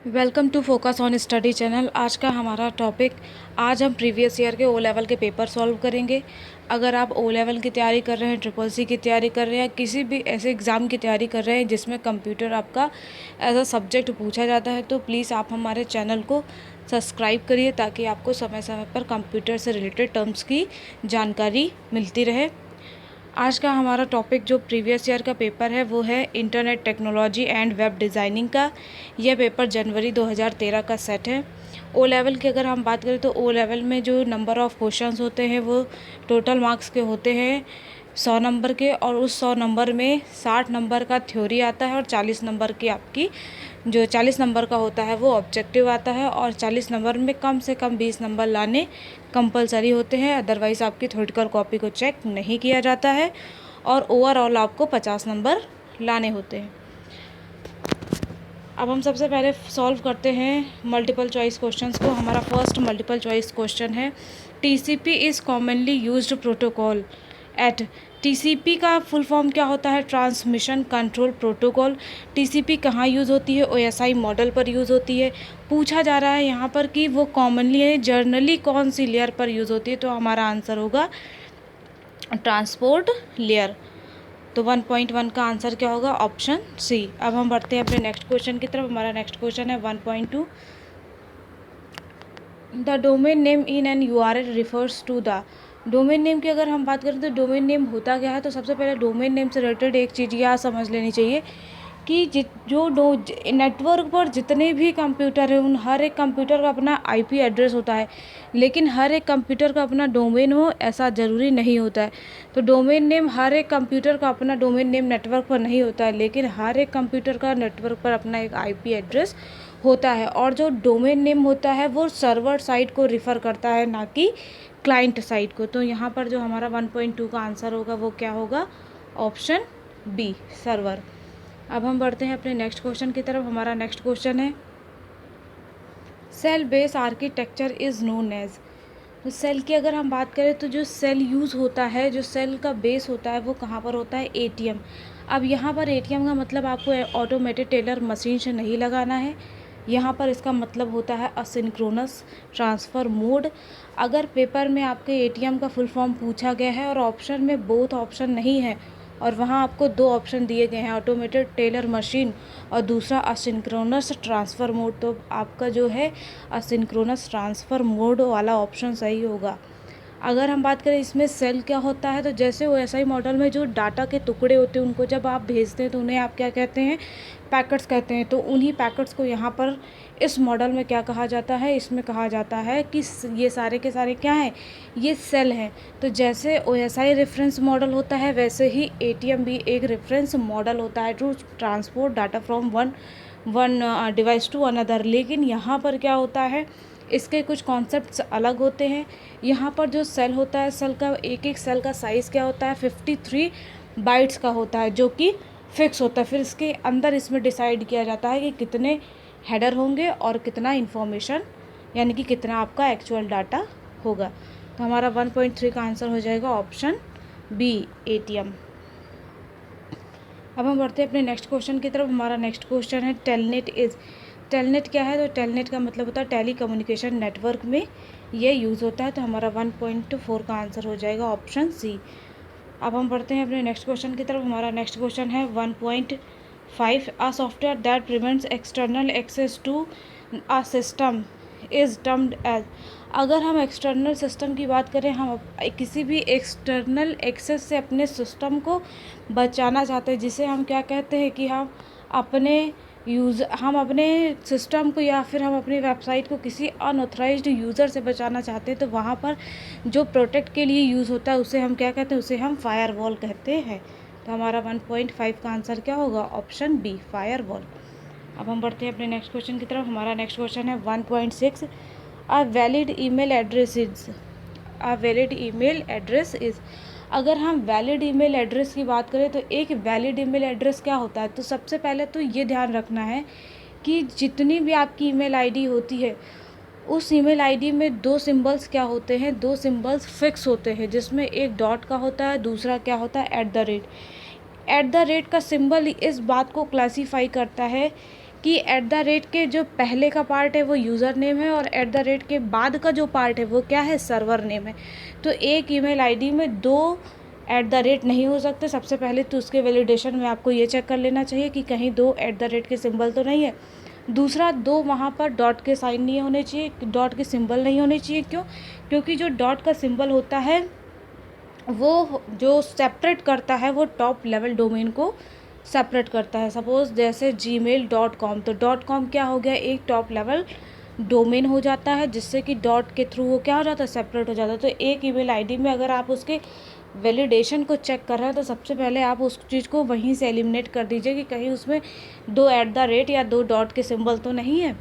Welcome to focus on study channel. आज का हमारा टॉपिक, आज हम प्रीवियस ईयर के ओ लेवल के पेपर सॉल्व करेंगे। अगर आप ओ लेवल की तैयारी कर रहे हैं, ट्रिपल सी की तैयारी कर रहे हैं, किसी भी ऐसे एग्ज़ाम की तैयारी कर रहे हैं जिसमें कंप्यूटर आपका एज अ सब्जेक्ट पूछा जाता है, तो प्लीज़ आप हमारे चैनल को सब्सक्राइब करिए ताकि आपको समय समय पर कंप्यूटर से रिलेटेड टर्म्स की जानकारी मिलती रहे। आज का हमारा टॉपिक जो प्रीवियस ईयर का पेपर है वो है internet technology and web designing का। यह पेपर जनवरी 2013 का सेट है। ओ लेवल की अगर हम बात करें तो ओ लेवल में जो नंबर ऑफ़ क्वेश्चंस होते हैं वो टोटल मार्क्स के होते हैं 100 नंबर के, और उस 100 नंबर में 60 नंबर का थ्योरी आता है और 40 नंबर की आपकी जो 40 नंबर का होता है वो ऑब्जेक्टिव आता है, और 40 नंबर में कम से कम 20 नंबर लाने कंपलसरी होते हैं, अदरवाइज़ आपकी थ्योरेटिकल कॉपी को चेक नहीं किया जाता है, और ओवरऑल आपको 50 नंबर लाने होते हैं। अब हम सबसे पहले सॉल्व करते हैं मल्टीपल चॉइस क्वेश्चंस को। हमारा फर्स्ट मल्टीपल चॉइस क्वेश्चन है, TCP is commonly used protocol at. TCP का फुल फॉर्म क्या होता है? Transmission control protocol. टीसीपी कहाँ यूज़ होती है? ओएसआई मॉडल पर यूज़ होती है। पूछा जा रहा है यहाँ पर कि वो कॉमनली है, जर्नली कौन सी लेयर पर यूज़ होती है, तो हमारा आंसर होगा ट्रांसपोर्ट लेयर। तो 1.1 का आंसर क्या होगा? Option C. अब हम बढ़ते हैं अपने नेक्स्ट क्वेश्चन की तरफ। हमारा नेक्स्ट क्वेश्चन है 1.2, the domain name in an URL refers to the. Domain name की अगर हम बात करें तो डोमेन नेम होता क्या है? तो सबसे पहले डोमेन नेम से रिलेटेड एक चीज़ यह समझ लेनी चाहिए कि नेटवर्क पर जितने भी कंप्यूटर हैं उन हर एक कंप्यूटर का अपना आईपी एड्रेस होता है, लेकिन हर एक कंप्यूटर का अपना डोमेन हो ऐसा ज़रूरी नहीं होता है। तो डोमेन नेम हर एक कंप्यूटर का अपना डोमेन नेम नेटवर्क पर नहीं होता है, लेकिन हर एक कंप्यूटर का नेटवर्क पर अपना एक आईपी एड्रेस होता है, और जो डोमेन नेम होता है वो सर्वर साइट को रिफ़र करता है, ना कि क्लाइंट साइट को। तो यहाँ पर जो हमारा 1.2 का आंसर होगा वो क्या होगा? Option B, server. अब हम बढ़ते हैं अपने नेक्स्ट क्वेश्चन की तरफ। हमारा नेक्स्ट क्वेश्चन है, cell base architecture is known as. तो सेल की अगर हम बात करें तो जो सेल यूज़ होता है, जो सेल का बेस होता है वो कहाँ पर होता है? एटीएम। अब यहाँ पर एटीएम का मतलब आपको ऑटोमेटेड टेलर मशीन से नहीं लगाना है, यहाँ पर इसका मतलब होता है असिंक्रोनस ट्रांसफ़र मोड। अगर पेपर में आपके एटीएम का फुल फॉर्म पूछा गया है और ऑप्शन में बोथ ऑप्शन नहीं है, और वहाँ आपको दो ऑप्शन दिए गए हैं, ऑटोमेटेड टेलर मशीन और दूसरा असिंक्रोनस ट्रांसफ़र मोड, तो आपका जो है असिंक्रोनस ट्रांसफ़र मोड वाला ऑप्शन सही होगा। अगर हम बात करें इसमें सेल क्या होता है, तो जैसे ओएसआई मॉडल में जो डाटा के टुकड़े होते हैं उनको जब आप भेजते हैं तो उन्हें आप क्या कहते हैं? पैकेट्स कहते हैं। तो उन्हीं पैकेट्स को यहाँ पर इस मॉडल में क्या कहा जाता है? इसमें कहा जाता है कि ये सारे के सारे क्या हैं? ये सेल हैं। तो जैसे ओएसआई रेफरेंस मॉडल होता है वैसे ही एटीएम भी एक रेफरेंस मॉडल होता है to transport data from one device to another. लेकिन यहाँ पर क्या होता है, इसके कुछ कॉन्सेप्ट्स अलग होते हैं। यहाँ पर जो सेल होता है, सेल का एक एक सेल का साइज़ क्या होता है? 53 बाइट्स का होता है, जो कि फिक्स होता है। फिर इसके अंदर इसमें डिसाइड किया जाता है कि कितने हेडर होंगे और कितना इन्फॉर्मेशन, यानी कि कितना आपका एक्चुअल डाटा होगा। तो हमारा 1.3 का आंसर हो जाएगा ऑप्शन बी, एटीएम। अब हम बढ़ते हैं अपने नेक्स्ट क्वेश्चन की तरफ। हमारा नेक्स्ट क्वेश्चन है, टेलनेट इज़। टेलनेट क्या है? तो टेलनेट का मतलब होता है टेली कम्युनिकेशन नेटवर्क में ये यूज़ होता है। तो हमारा 1.4 का आंसर हो जाएगा ऑप्शन सी। अब हम बढ़ते हैं अपने नेक्स्ट क्वेश्चन की तरफ। हमारा नेक्स्ट क्वेश्चन है 1.5, a software that prevents external access to a system is termed as. अगर हम एक्सटर्नल सिस्टम की बात करें, हम किसी भी एक्सटर्नल एक्सेस से अपने सिस्टम को बचाना चाहते हैं, जिसे हम क्या कहते हैं कि हम अपने सिस्टम को या फिर हम अपनी वेबसाइट को किसी अनऑथराइज्ड यूज़र से बचाना चाहते हैं, तो वहाँ पर जो प्रोटेक्ट के लिए यूज़ होता है उसे हम क्या कहते हैं? उसे हम फायरवॉल कहते हैं। तो हमारा 1.5 का आंसर क्या होगा? Option B, firewall. अब हम बढ़ते हैं अपने नेक्स्ट क्वेश्चन की तरफ। हमारा नेक्स्ट क्वेश्चन है 1.6, a valid email address is. A valid email address is. अगर हम वैलिड ईमेल एड्रेस की बात करें तो एक वैलिड ईमेल एड्रेस क्या होता है? तो सबसे पहले तो ये ध्यान रखना है कि जितनी भी आपकी ईमेल आईडी होती है उस ईमेल आईडी में दो सिंबल्स क्या होते हैं? दो सिंबल्स फिक्स होते हैं, जिसमें एक डॉट का होता है, दूसरा क्या होता है? @ का सिंबल इस बात को क्लासीफाई करता है कि एट द रेट के जो पहले का पार्ट है वो यूज़र नेम है और एट द रेट के बाद का जो पार्ट है वो क्या है, सर्वर नेम है। तो एक ईमेल आईडी में दो एट द रेट नहीं हो सकते। सबसे पहले तो उसके वैलिडेशन में आपको ये चेक कर लेना चाहिए कि कहीं दो एट द रेट के सिंबल तो नहीं है। दूसरा, दो वहाँ पर डॉट के साइन नहीं होने चाहिए, डॉट के सिंबल नहीं होने चाहिए। क्यों? क्योंकि जो डॉट का सिंबल होता है वो जो सेपरेट करता है वो टॉप लेवल डोमेन को सेपरेट करता है। सपोज़ जैसे gmail.com, तो .com क्या हो गया, एक टॉप लेवल डोमेन हो जाता है जिससे कि डॉट के थ्रू वो क्या हो जाता है, सेपरेट हो जाता है। तो एक ईमेल आईडी में अगर आप उसके वैलिडेशन को चेक कर रहे हैं तो सबसे पहले आप उस चीज़ को वहीं से एलिमिनेट कर दीजिए कि कहीं उसमें दो एट द रेट या दो डॉट के सिंबल तो नहीं है।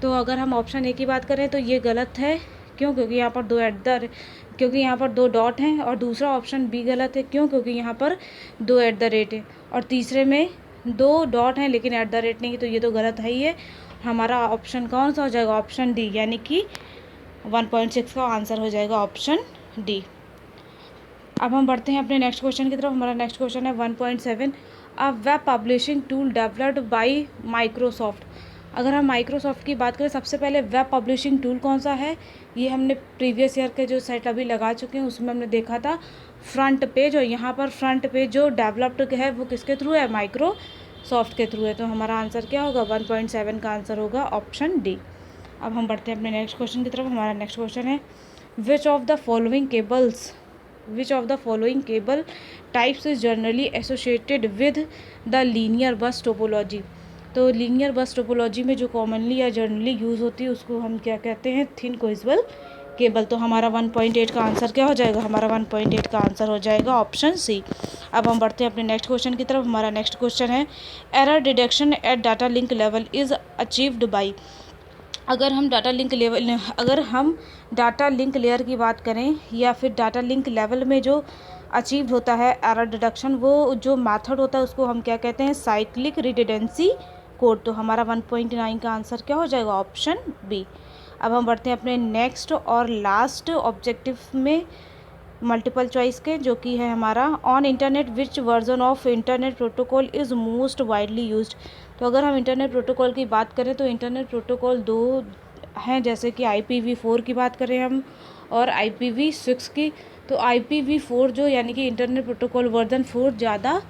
तो अगर हम ऑप्शन ए की बात करें तो ये गलत है। क्यों? क्योंकि यहाँ पर क्योंकि यहाँ पर दो डॉट हैं। और दूसरा ऑप्शन बी गलत है। क्यों? क्योंकि यहाँ पर दो एट द रेट है। और तीसरे में दो डॉट हैं लेकिन एट द रेट नहीं है, तो ये तो गलत है ही है। हमारा ऑप्शन कौन सा हो जाएगा? ऑप्शन डी, यानी कि 1.6 का आंसर हो जाएगा ऑप्शन डी। अब हम बढ़ते हैं अपने नेक्स्ट क्वेश्चन की तरफ। हमारा नेक्स्ट क्वेश्चन है 1.7, a web publishing tool developed by Microsoft. अगर हम माइक्रोसॉफ्ट की बात करें, सबसे पहले वेब पब्लिशिंग टूल कौन सा है, ये हमने प्रीवियस ईयर के जो सेट अभी लगा चुके हैं उसमें हमने देखा था फ्रंट पेज। और यहाँ पर फ्रंट पेज जो डेवलप्ड है वो किसके थ्रू है? माइक्रोसॉफ्ट के थ्रू है। तो हमारा आंसर क्या होगा? 1.7 का आंसर होगा ऑप्शन डी। अब हम बढ़ते हैं अपने नेक्स्ट क्वेश्चन की तरफ। हमारा नेक्स्ट क्वेश्चन है which of the following cable types is generally associated with the linear बस टोपोलॉजी। तो लीनियर बस टोपोलॉजी में जो कॉमनली या जनरली यूज़ होती है उसको हम क्या कहते हैं? Thin coaxial cable. तो हमारा 1.8 का आंसर क्या हो जाएगा? हमारा 1.8 का आंसर हो जाएगा ऑप्शन सी। अब हम बढ़ते हैं अपने नेक्स्ट क्वेश्चन की तरफ। हमारा नेक्स्ट क्वेश्चन है error detection at data link level is achieved by. अगर हम डाटा लिंक लेयर की बात करें या फिर डाटा लिंक लेवल में जो अचीव होता है एरर डिटेक्शन, वो जो मेथड होता है उसको हम क्या कहते हैं? Cyclic redundancy code. तो हमारा 1.9 का आंसर क्या हो जाएगा? Option B. अब हम बढ़ते हैं अपने नेक्स्ट और लास्ट ऑब्जेक्टिव में मल्टीपल चॉइस के, जो कि है हमारा on internet which version of internet protocol is most widely used. तो अगर हम इंटरनेट प्रोटोकॉल की बात करें तो इंटरनेट प्रोटोकॉल दो हैं, जैसे कि IPv4 की बात करें हम और IPv6 की। तो IPv4 जो यानी कि इंटरनेट प्रोटोकॉल वर्जन 4 ज़्यादा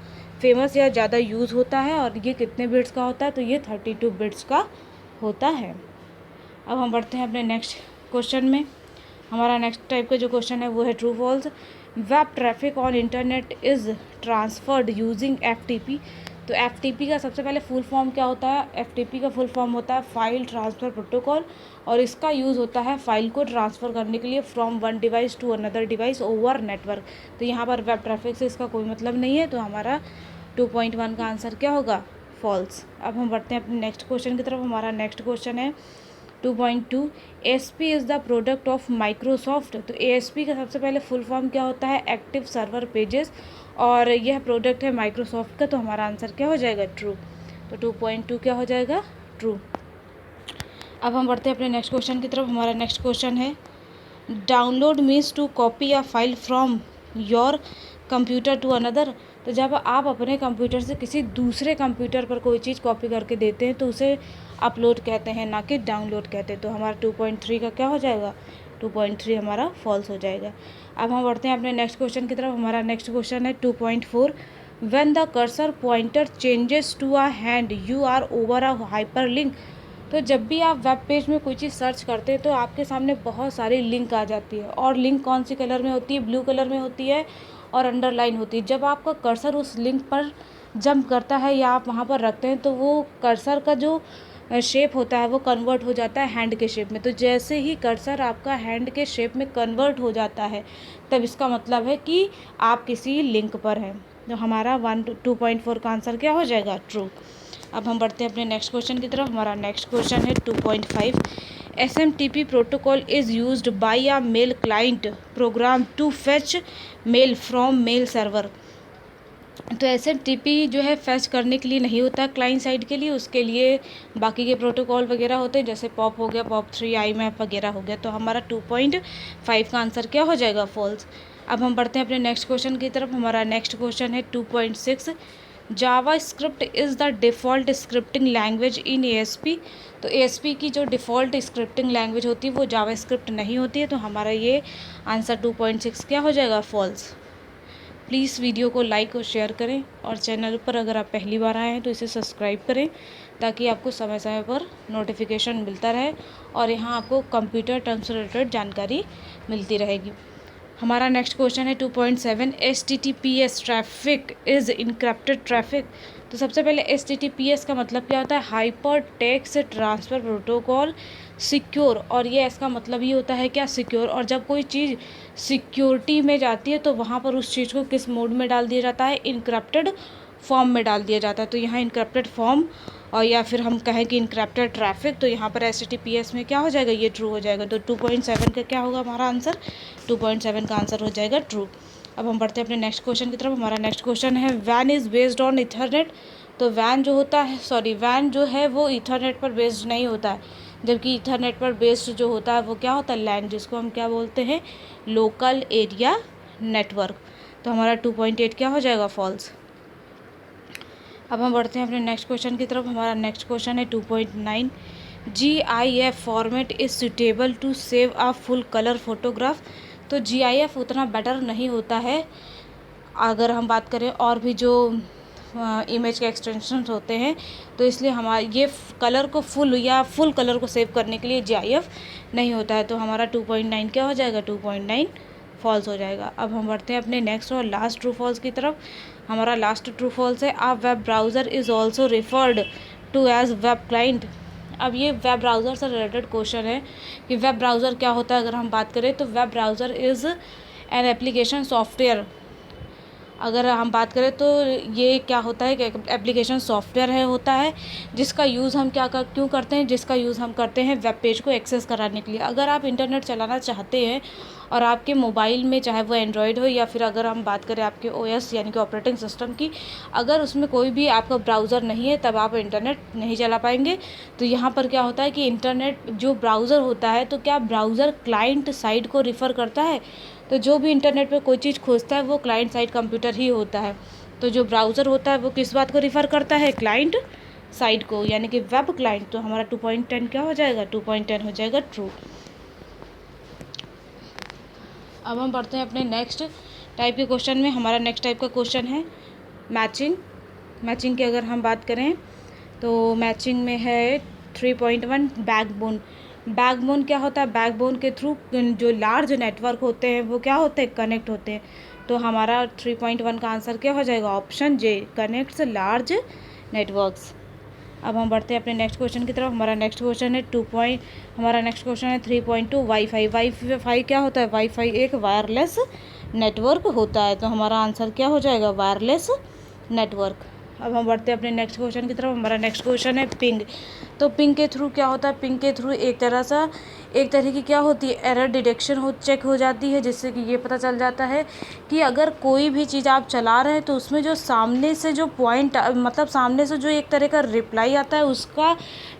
फेमस या ज़्यादा यूज़ होता है। और ये कितने बिट्स का होता है? तो ये 32 बिट्स का होता है। अब हम बढ़ते हैं अपने नेक्स्ट क्वेश्चन में। हमारा नेक्स्ट टाइप का जो क्वेश्चन है वो है true false. Web traffic on internet is transferred using FTP। तो FTP का सबसे पहले फुल फॉर्म क्या होता है? FTP का फुल फॉर्म होता है फाइल ट्रांसफ़र प्रोटोकॉल, और इसका यूज़ होता है फाइल को ट्रांसफ़र करने के लिए from one device to another device over network. तो यहाँ पर वेब ट्रैफिक से इसका कोई मतलब नहीं है। तो हमारा 2.1 का आंसर क्या होगा? फॉल्स। अब हम बढ़ते हैं अपने नेक्स्ट क्वेश्चन की तरफ। हमारा नेक्स्ट क्वेश्चन है 2.2, ASP is the product of Microsoft. तो ASP का सबसे पहले फुल फॉर्म क्या होता है? एक्टिव सर्वर पेजेस, और यह प्रोडक्ट है माइक्रोसॉफ्ट का। तो हमारा आंसर क्या हो जाएगा? ट्रू। तो 2.2 क्या हो जाएगा? ट्रू। अब हम बढ़ते हैं अपने नेक्स्ट क्वेश्चन की तरफ। हमारा नेक्स्ट क्वेश्चन है download means to copy a file from your computer to another. तो जब आप अपने कंप्यूटर से किसी दूसरे कंप्यूटर पर कोई चीज़ कॉपी करके देते हैं तो उसे अपलोड कहते हैं, ना कि डाउनलोड कहते हैं। तो हमारा 2.3 का क्या हो जाएगा? 2.3 हमारा फॉल्स हो जाएगा। अब हम बढ़ते हैं अपने नेक्स्ट क्वेश्चन की तरफ। हमारा नेक्स्ट क्वेश्चन है 2.4, when the cursor pointer changes to a hand you are over a hyperlink. तो जब भी आप वेब पेज में कोई चीज़ सर्च करते हैं तो आपके सामने बहुत सारी लिंक आ जाती है, और लिंक कौन सी कलर में होती है? ब्लू कलर में होती है और अंडरलाइन होती है। जब आपका कर्सर उस लिंक पर जंप करता है या आप वहाँ पर रखते हैं तो वो कर्सर का जो शेप होता है वो कन्वर्ट हो जाता है हैंड के शेप में। तो जैसे ही कर्सर आपका हैंड के शेप में कन्वर्ट हो जाता है तब इसका मतलब है कि आप किसी लिंक पर हैं। तो हमारा 2.4 का आंसर क्या हो जाएगा? ट्रू। अब हम बढ़ते हैं अपने नेक्स्ट क्वेश्चन की तरफ। हमारा नेक्स्ट क्वेश्चन है 2.5, SMTP protocol is used by a mail client program to fetch mail from mail server. तो SMTP जो है फेच करने के लिए नहीं होता क्लाइंट साइड के लिए, उसके लिए बाकी के प्रोटोकॉल वगैरह होते हैं, जैसे POP हो गया, POP3, IMAP वगैरह हो गया। तो हमारा 2.5 का आंसर क्या हो जाएगा? फॉल्स। अब हम बढ़ते हैं अपने नेक्स्ट क्वेश्चन की तरफ। हमारा नेक्स्ट क्वेश्चन है 2.6, JavaScript is the default scripting language in ASP। तो ASP की जो डिफ़ॉल्ट स्क्रिप्टिंग लैंग्वेज होती है वो जावा स्क्रिप्ट नहीं होती है। तो हमारा ये आंसर 2.6 क्या हो जाएगा, फॉल्स। प्लीज़ वीडियो को लाइक और शेयर करें, और चैनल पर अगर आप पहली बार आए हैं तो इसे सब्सक्राइब करें, ताकि आपको समय समय पर नोटिफिकेशन मिलता रहे और यहाँ आपको कंप्यूटर टर्म्स से रिलेटेड जानकारी मिलती रहेगी। हमारा नेक्स्ट क्वेश्चन है 2.7, HTTPS traffic is encrypted traffic. तो सबसे पहले HTTPS का मतलब क्या होता है, hyper text transfer protocol secure, और ये इसका मतलब ये होता है क्या, सिक्योर। और जब कोई चीज़ सिक्योरिटी में जाती है तो वहाँ पर उस चीज़ को किस मोड में डाल दिया जाता है, इनक्रिप्टेड फॉर्म में डाल दिया जाता है। तो यहाँ इनक्रिप्टेड फॉर्म, और या फिर हम कहें कि इनक्रिप्टेड ट्रैफिक, तो यहाँ पर HTTPS में क्या हो जाएगा, ये ट्रू हो जाएगा। तो 2.7 का क्या होगा हमारा आंसर, 2.7 का आंसर हो जाएगा ट्रू। अब हम बढ़ते हैं अपने नेक्स्ट क्वेश्चन की तरफ। हमारा नेक्स्ट क्वेश्चन है van is based on Ethernet. तो वैन जो होता है, वैन जो है वो इथरनेट पर बेस्ड नहीं होता है, जबकि इथरनेट पर बेस्ड जो होता है वो क्या होता है, लैन, जिसको हम क्या बोलते हैं, लोकल एरिया नेटवर्क। तो हमारा 2.8 क्या हो जाएगा, फॉल्स। अब हम बढ़ते हैं अपने नेक्स्ट क्वेश्चन की तरफ। हमारा नेक्स्ट क्वेश्चन है 2.9, GIF format is suitable to save a full colour photograph. तो GIF उतना बेटर नहीं होता है अगर हम बात करें और भी जो इमेज के एक्सटेंशंस होते हैं, तो इसलिए हमारा ये कलर को फुल कलर को सेव करने के लिए GIF नहीं होता है। तो हमारा 2.9 क्या हो जाएगा, 2.9 फॉल्स हो जाएगा। अब हम बढ़ते हैं अपने नेक्स्ट और लास्ट ट्रू फॉल्स की तरफ। हमारा लास्ट ट्रू फॉल्स है, a web browser is also referred to as web client. अब ये वेब ब्राउज़र से रिलेटेड क्वेश्चन है कि वेब ब्राउज़र क्या होता है। अगर हम बात करें तो web browser is an application software. अगर हम बात करें तो ये क्या होता है कि एप्लीकेशन सॉफ्टवेयर होता है जिसका यूज़ हम क्यों करते हैं, जिसका यूज़ हम करते हैं वेब पेज को एक्सेस कराने के लिए। अगर आप इंटरनेट चलाना चाहते हैं और आपके मोबाइल में, चाहे वो एंड्रॉयड हो या फिर अगर हम बात करें आपके OS यानी कि ऑपरेटिंग सिस्टम की, अगर उसमें कोई भी आपका ब्राउज़र नहीं है तब आप इंटरनेट नहीं चला पाएंगे। तो यहाँ पर क्या होता है कि इंटरनेट जो ब्राउज़र होता है, तो क्या ब्राउज़र क्लाइंट साइड को रिफ़र करता है। तो जो भी इंटरनेट पे कोई चीज़ खोजता है वो क्लाइंट साइड कंप्यूटर ही होता है। तो जो ब्राउज़र होता है वो किस बात को रिफ़र करता है, क्लाइंट साइड को, यानी कि वेब क्लाइंट। तो हमारा 2.10 क्या हो जाएगा, 2.10 हो जाएगा ट्रू। अब हम बढ़ते हैं अपने नेक्स्ट टाइप के क्वेश्चन में। हमारा नेक्स्ट टाइप का क्वेश्चन है मैचिंग की अगर हम बात करें तो मैचिंग में है 3.1 बैकबोन क्या होता है, बैकबोन के थ्रू जो लार्ज नेटवर्क होते हैं वो क्या होते हैं, कनेक्ट होते हैं। तो हमारा 3.1 का आंसर क्या हो जाएगा, ऑप्शन जे, कनेक्ट्स लार्ज नेटवर्क्स। अब हम बढ़ते हैं अपने नेक्स्ट क्वेश्चन की तरफ। हमारा नेक्स्ट क्वेश्चन है 3.2 वाईफाई क्या होता है, वाईफाई एक वायरलेस नेटवर्क होता है। तो हमारा आंसर क्या हो जाएगा, वायरलेस नेटवर्क। अब हम बढ़ते हैं अपने नेक्स्ट क्वेश्चन की तरफ। हमारा नेक्स्ट क्वेश्चन है पिंग। तो पिंग के थ्रू क्या होता है, पिंग के थ्रू एक तरह की क्या होती है, एरर डिटेक्शन चेक हो जाती है, जिससे कि ये पता चल जाता है कि अगर कोई भी चीज़ आप चला रहे हैं तो उसमें जो सामने से जो पॉइंट, मतलब सामने से जो एक तरह का रिप्लाई आता है उसका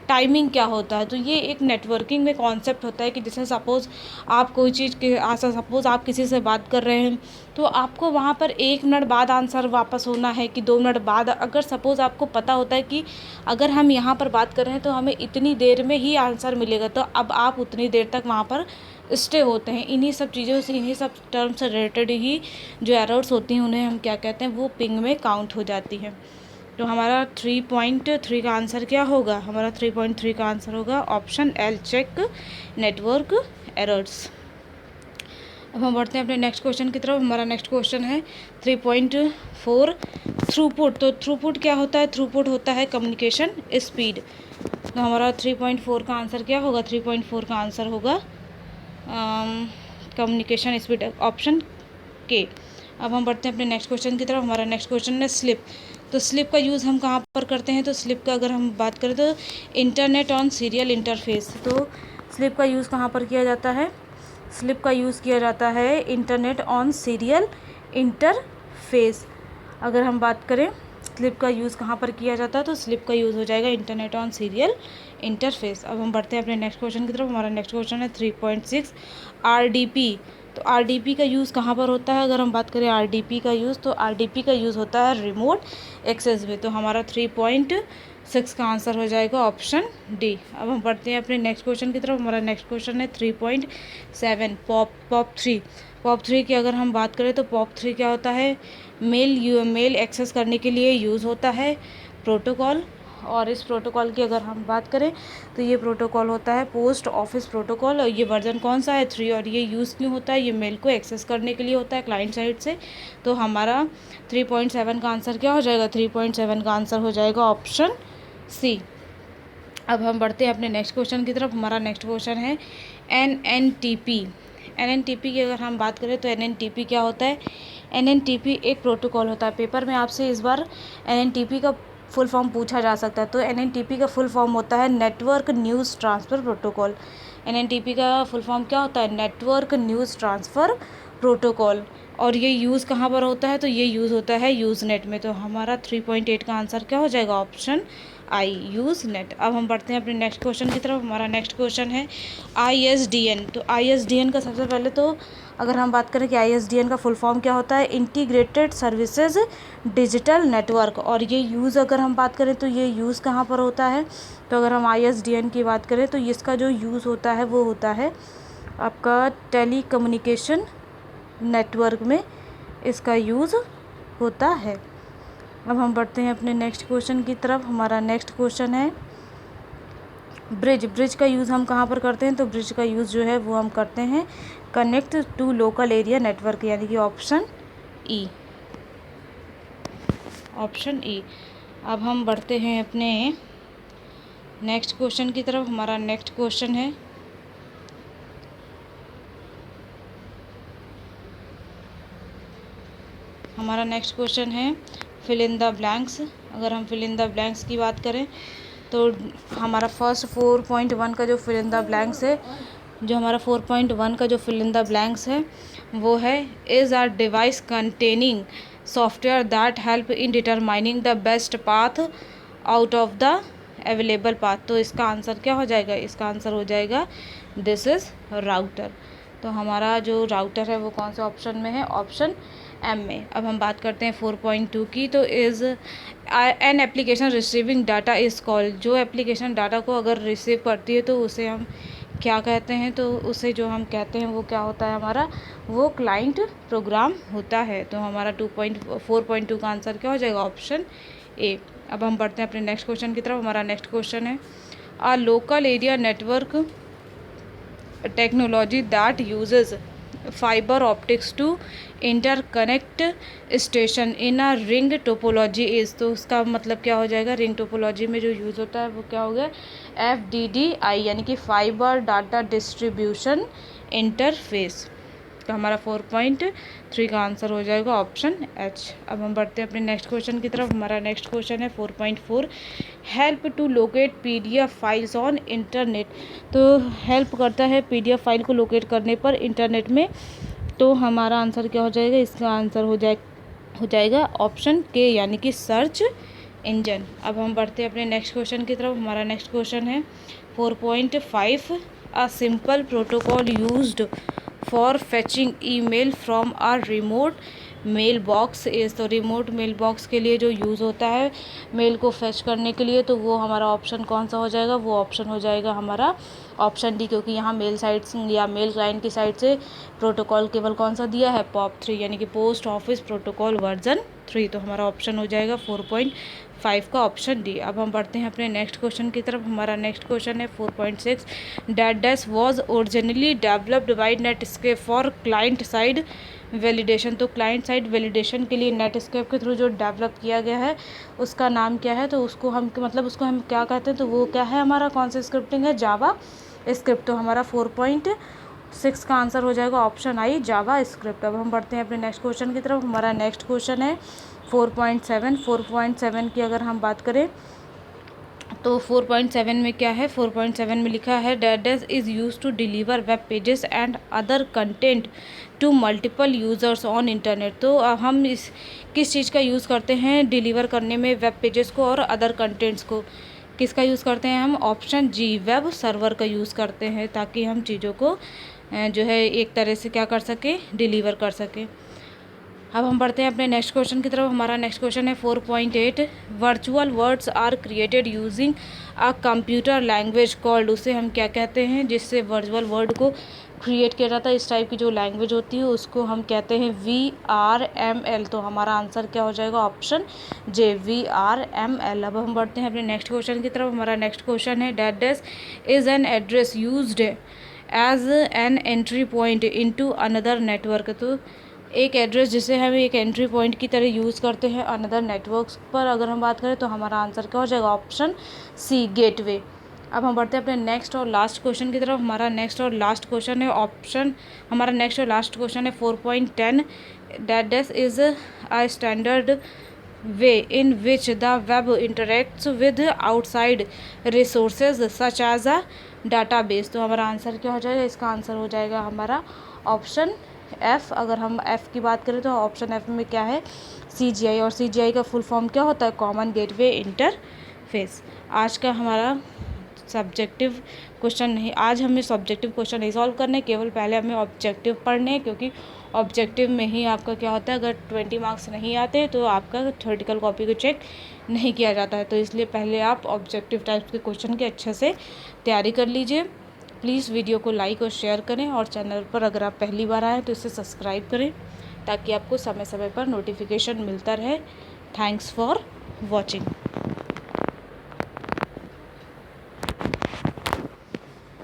टाइमिंग क्या होता है। तो ये एक नेटवर्किंग में कॉन्सेप्ट होता है कि जैसे सपोज़ आप कोई चीज़ के सपोज़ आप किसी से बात कर रहे हैं तो आपको वहाँ पर 1 मिनट बाद आंसर वापस होना है कि 2 मिनट बाद। अगर सपोज़ आपको पता होता है कि अगर हम यहाँ पर बात कर रहे हैं तो हमें इतनी देर में ही आंसर मिलेगा, तो अब आप उतनी देर तक वहाँ पर स्टे होते हैं। इन्हीं सब चीज़ों से, इन्हीं सब टर्म से रिलेटेड ही जो एरर्स होती हैं उन्हें हम क्या कहते हैं, वो पिंग में काउंट हो जाती हैं। तो हमारा 3.3 का आंसर क्या होगा, हमारा 3.3 का आंसर होगा option L, check network errors. अब हम बढ़ते हैं अपने नेक्स्ट क्वेश्चन की तरफ। हमारा नेक्स्ट क्वेश्चन है 3.4 थ्रूपुट। तो थ्रूपुट क्या होता है, थ्रूपुट होता है कम्युनिकेशन स्पीड। तो हमारा 3.4 का आंसर क्या होगा, 3.4 का आंसर होगा कम्युनिकेशन स्पीड, ऑप्शन के। अब हम बढ़ते हैं अपने नेक्स्ट क्वेश्चन की तरफ। हमारा नेक्स्ट क्वेश्चन है स्लिप। तो स्लिप का यूज़ हम कहाँ पर करते हैं, तो स्लिप का अगर हम बात करें तो इंटरनेट ऑन सीरियल इंटरफेस। तो स्लिप का यूज़ कहाँ पर किया जाता है, स्लिप का यूज़ किया जाता है इंटरनेट ऑन सीरियल इंटरफेस। अगर हम बात करें स्लिप का यूज़ कहाँ पर किया जाता है, तो स्लिप का यूज़ हो जाएगा इंटरनेट ऑन सीरियल इंटरफेस। अब हम बढ़ते हैं अपने नेक्स्ट क्वेश्चन की तरफ। हमारा नेक्स्ट क्वेश्चन है 3.6 RDP तो आरडीपी का यूज़ कहाँ पर होता है? अगर हम बात करें आरडीपी का यूज़, तो आरडीपी का यूज़ होता है रिमोट एक्सेस में। तो हमारा 3.6 का आंसर हो जाएगा ऑप्शन डी। अब हम बढ़ते हैं अपने नेक्स्ट क्वेश्चन की तरफ। हमारा नेक्स्ट क्वेश्चन है 3.7 पॉप थ्री की अगर हम बात करें तो पॉप थ्री क्या होता है? मेल एक्सेस करने के लिए यूज़ होता है प्रोटोकॉल। और इस प्रोटोकॉल की अगर हम बात करें तो ये प्रोटोकॉल होता है पोस्ट ऑफिस प्रोटोकॉल। और ये वर्जन कौन सा है? 3। और ये यूज़ क्यों होता है? ये मेल को एक्सेस करने के लिए होता है क्लाइंट साइड से। तो हमारा 3.7 का आंसर क्या हो जाएगा? 3.7 का आंसर हो जाएगा ऑप्शन सी। अब हम बढ़ते हैं अपने नेक्स्ट क्वेश्चन की तरफ। हमारा नेक्स्ट क्वेश्चन है NNTP। NNTP की अगर हम बात करें तो NNTP क्या होता है? NNTP एक प्रोटोकॉल होता है। पेपर में आपसे इस बार NNTP का फुल फॉर्म पूछा जा सकता है। तो NNTP का फुल फॉर्म होता है network news transfer protocol. NNTP का फुल फॉर्म क्या होता है? Network news transfer protocol. और ये यूज़ कहाँ पर होता है? तो ये यूज़ होता है यूज़नेट में। तो हमारा 3.8 का आंसर क्या हो जाएगा? ऑप्शन आई, यूज़नेट। अब हम बढ़ते हैं अपने नेक्स्ट क्वेश्चन की तरफ। हमारा नेक्स्ट क्वेश्चन है ISDN। तो ISDN का सबसे पहले तो अगर हम बात करें कि ISDN का फुल फॉर्म क्या होता है? Integrated services digital network. और ये यूज़ अगर हम बात करें तो ये यूज़ कहाँ पर होता है? तो अगर हम ISDN की बात करें तो इसका जो यूज़ होता है वो होता है आपका टेली कम्युनिकेशन नेटवर्क में इसका यूज़ होता है। अब हम बढ़ते हैं अपने नेक्स्ट क्वेश्चन की तरफ। हमारा नेक्स्ट क्वेश्चन है ब्रिज का यूज़ हम कहाँ पर करते हैं? तो ब्रिज का यूज़ जो है वो हम करते हैं connect to local area network, यानी कि ऑप्शन ई। अब हम बढ़ते हैं अपने नेक्स्ट क्वेश्चन की तरफ। हमारा नेक्स्ट क्वेश्चन है फिल इन द ब्लैंक्स। अगर हम फिल इन द ब्लैंक्स की बात करें तो हमारा फर्स्ट 4.1 का जो फिल इन द ब्लैंक्स है, वो है is are device containing software that help in determining the best path out of the available path. तो इसका आंसर क्या हो जाएगा? इसका आंसर हो जाएगा दिस इज़ राउटर। तो हमारा जो राउटर है वो कौन से ऑप्शन में है? ऑप्शन एम में। अब हम बात करते हैं 4.2 की। तो is an application receiving data is called. जो एप्लीकेशन डाटा को अगर रिसीव करती है तो उसे हम क्या कहते हैं? तो उसे जो हम कहते हैं वो क्या होता है? हमारा वो क्लाइंट प्रोग्राम होता है। तो हमारा 4.2 का आंसर क्या हो जाएगा? Option A. अब हम बढ़ते हैं अपने नेक्स्ट क्वेश्चन की तरफ। हमारा नेक्स्ट क्वेश्चन है a local area network technology that uses fibre optics to interconnect station in a ring topology is. तो उसका मतलब क्या हो जाएगा? रिंग टोपोलॉजी में जो यूज़ होता है वो क्या हो गया? FDDI, यानी कि फाइबर डाटा डिस्ट्रीब्यूशन इंटरफेस। तो हमारा 4.3 का आंसर हो जाएगा ऑप्शन एच। अब हम बढ़ते हैं अपने नेक्स्ट क्वेश्चन की तरफ। हमारा नेक्स्ट क्वेश्चन है 4.4 help to locate PDF files on internet. तो हेल्प करता है PDF फाइल को लोकेट करने पर इंटरनेट में। तो हमारा आंसर क्या हो जाएगा? इसका आंसर हो जाएगा ऑप्शन के, यानी कि सर्च इंजन। अब हम बढ़ते हैं अपने नेक्स्ट क्वेश्चन की तरफ। हमारा नेक्स्ट क्वेश्चन है 4.5 a simple protocol used for fetching email from a remote mailbox is. तो रिमोट मेल बॉक्स के लिए जो यूज़ होता है मेल को फेच करने के लिए, तो वो हमारा ऑप्शन कौन सा हो जाएगा? वो ऑप्शन हो जाएगा हमारा ऑप्शन डी, क्योंकि यहाँ मेल साइट या मेल क्लाइंट की साइड से प्रोटोकॉल केवल कौन सा दिया है? POP 3, यानी कि पोस्ट ऑफिस प्रोटोकॉल वर्जन 3। तो हमारा ऑप्शन हो जाएगा 4.5 का ऑप्शन डी। अब हम बढ़ते हैं अपने नेक्स्ट क्वेश्चन की तरफ। हमारा नेक्स्ट क्वेश्चन है 4.6 dash was originally developed by Netscape for client side validation. तो क्लाइंट साइड वैलिडेशन के लिए नेटस्केप के थ्रू जो डेवलप किया गया है उसका नाम क्या है? तो उसको हम क्या कहते हैं? तो वो क्या है? हमारा कौन सा स्क्रिप्टिंग है? जावा स्क्रिप्ट। तो हमारा 4.6 का आंसर हो जाएगा ऑप्शन आई, जावा स्क्रिप्ट। अब हम बढ़ते हैं अपने नेक्स्ट क्वेश्चन की तरफ। हमारा नेक्स्ट क्वेश्चन है 4.7 की अगर हम बात करें तो 4.7 में क्या है? 4.7 में लिखा है that is use to deliver web pages and other content to multiple users on internet. तो हम किस चीज़ का यूज़ करते हैं डिलीवर करने में? वेब पेजेस को और अदर कंटेंट्स को। किसका यूज़ करते हैं हम? ऑप्शन जी, वेब सर्वर का यूज़ करते हैं, ताकि हम चीज़ों को जो है एक तरह से क्या कर सके, डिलीवर कर सके। अब हम बढ़ते हैं अपने नेक्स्ट क्वेश्चन की तरफ। हमारा नेक्स्ट क्वेश्चन है 4.8, virtual words are created using a computer language called. उसे हम क्या कहते हैं, जिससे वर्चुअल वर्ड को क्रिएट किया जाता है, इस टाइप की जो लैंग्वेज होती है उसको हम कहते हैं VRML। तो हमारा आंसर क्या हो जाएगा, ऑप्शन जे, VRML। अब हम बढ़ते हैं अपने नेक्स्ट क्वेश्चन की तरफ। हमारा नेक्स्ट क्वेश्चन है that is an address used as an entry point into another network. तो एक एड्रेस जिसे हम एक एंट्री पॉइंट की तरह यूज़ करते हैं अनदर नेटवर्क्स पर, अगर हम बात करें तो हमारा आंसर क्या हो जाएगा, ऑप्शन सी, गेटवे। अब हम बढ़ते हैं अपने नेक्स्ट और लास्ट क्वेश्चन की तरफ। हमारा नेक्स्ट और लास्ट क्वेश्चन है 4.10, that is a standard way in which the web interacts with outside resources such as a database. तो हमारा आंसर क्या हो जाएगा, इसका आंसर हो जाएगा हमारा ऑप्शन एफ़। अगर हम एफ़ की बात करें तो ऑप्शन एफ़ में क्या है, CGI, और CGI का फुल फॉर्म क्या होता है, कॉमन गेटवे इंटरफेस। आज का हमारा सब्जेक्टिव क्वेश्चन नहीं, आज हमें सब्जेक्टिव क्वेश्चन नहीं सॉल्व करने, केवल पहले हमें ऑब्जेक्टिव पढ़ने हैं, क्योंकि ऑब्जेक्टिव में ही आपका क्या होता है, अगर 20 मार्क्स नहीं आते तो आपका थ्योरेटिकल कॉपी को चेक नहीं किया जाता है। तो इसलिए पहले आप ऑब्जेक्टिव टाइप के क्वेश्चन की अच्छे से तैयारी कर लीजिए। प्लीज़ वीडियो को लाइक और शेयर करें, और चैनल पर अगर आप पहली बार आएँ तो इसे सब्सक्राइब करें, ताकि आपको समय समय पर नोटिफिकेशन मिलता रहे। Thanks for watching.